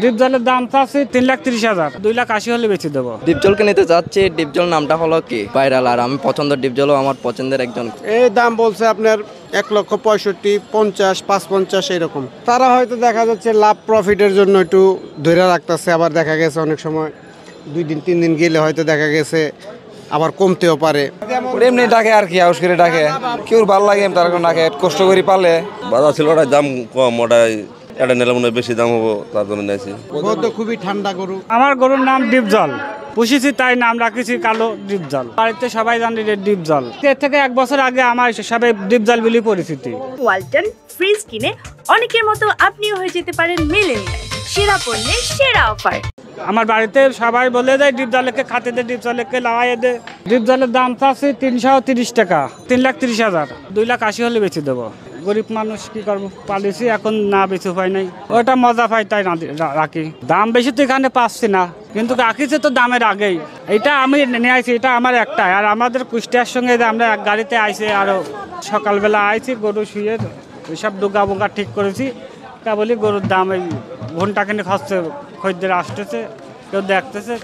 ডিপজলের দাম চাচ্ছি 3,30,000, 2,80,000 হলে বেশি দেবো। ডিপজলকে নিতে যাচ্ছি। ডিপজল নামটা হলো কি ভাইরাল, আর আমি পছন্দের ডিপজলও আমার পছন্দের একজন। এই দাম বলছে আপনার 1,65,000, 50, 550 এরকম। তারা হয়তো দেখা যাচ্ছে লাভ প্রফিটের জন্য একটু ধরে রাখতেছে, আবার দেখা গেছে অনেক সময় 2 দিন 3 দিন গেলে হয়তো দেখা গেছে আবার কমতেও পারে। এমনি ডাকে আর কি, হাউস করে ডাকে, কেউ ভালো লাগে তার ডাকে, কষ্ট করে পালে। বাজার ছিল ওটার দাম কম, ওটাই এটা নিলে মনে হয় বেশি দাম হবো, তার জন্য নিয়েছি। গরু খুবই ঠান্ডা গরু। আমার গরুর নাম ডিপজল, পুষেছি তাই নাম রাখেছি কালো ডিপজল। বাড়িতে সবাই জানে ডিপজল। এর থেকে 1 বছর আগে আমার সবাই ডিপজল বলে পরিচিতি। ওয়ালটন ফ্রিজ কিনে অনেকের মতো আপনিও হয়ে যেতে পারেন মিলেনিয়াল। সেরা পণ্যের সেরা অফার। আমার বাড়িতে সবাই বলে দেয় ডিপজলকে খাতে দে, ডিপজলকে লাগাই দে। ডিপজলের দাম চাচ্ছি 330 টাকা, 3,30,000, 2,80,000 হলে বেশি দেবো। গরিব মানুষ কি করবো, পালিছি এখন না বেশি উপায় নাই। ওটা মজা পাই তাই রাখি। দাম বেশি তো এখানে পাচ্ছি না, কিন্তু রাখিছে তো দামের আগেই। এটা আমি নিয়ে আইছি, এটা আমার একটাই। আর আমাদের কুষ্টিয়ার সঙ্গে আমরা এক গাড়িতে আইছি, আরো সকালবেলা আইছি গরু শুয়ে সব ডুগা বোগা ঠিক করেছি। তা বলি গরুর দাম এই ঘন্টা কিনে খাচ্ছে, খদ্দের আসতেছে, কেউ দেখতেছে,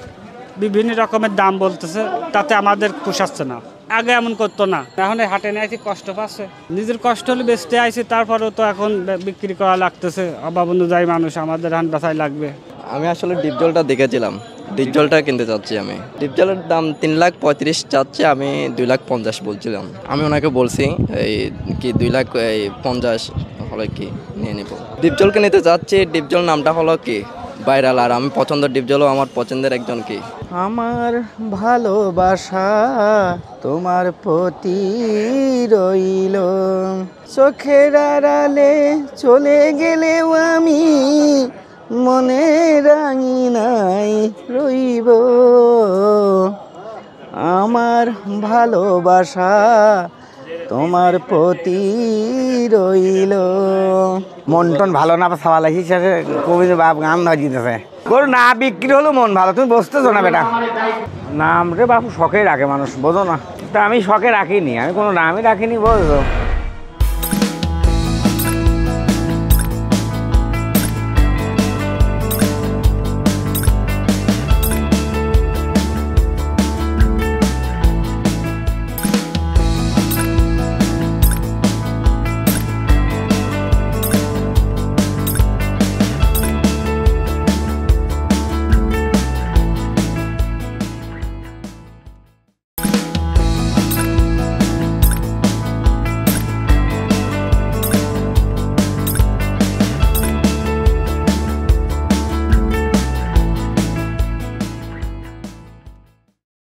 বিভিন্ন রকমের দাম বলতেছে, তাতে আমাদের পোষাচ্ছে না। আগে এমন করতো না, এখন এই হাটে নিয়ে আসি কষ্ট পাচ্ছে। নিজের কষ্ট হলে বেচতে আইছি, তারপরেও তো এখন বিক্রি করা লাগতেছে। অভাব অনুযায়ী মানুষ, আমাদের হান বাছাই লাগবে। আমি আসলে ডিপজলটা দেখেছিলাম, ডিপজলটা কিনতে চাচ্ছি আমি। ডিপজলের দাম 3,35,000 চাচ্ছে, আমি 2,50,000 বলছিলাম। আমি ওনাকে বলছি এই কি 2,50,000 হলে কি নিয়ে নিব। ডিপজলকে নিতে যাচ্ছি। ডিপজল নামটা হলো কি ভাইরাল, আর আমি পছন্দের ডিপজলও আমার পছন্দের একজন কি। আমার ভালোবাসা তোমার প্রতি রইল, চোখের আড়ালে চলে গেলেও আমি মনে রাঙিনাই রইব। আমার ভালোবাসা তোমার প্রতি রইল। মন টন ভালো না সওয়াল আসি, কবি বাপ গান দিতেছে। গরু না বিক্রি হলো মন ভালো, তুমি বসতেছো না বেটা। নাম রে বাপু শখে রাখে মানুষ, বোঝো না? তা আমি শখে রাখিনি, আমি কোনো নামই রাখিনি, বোঝো।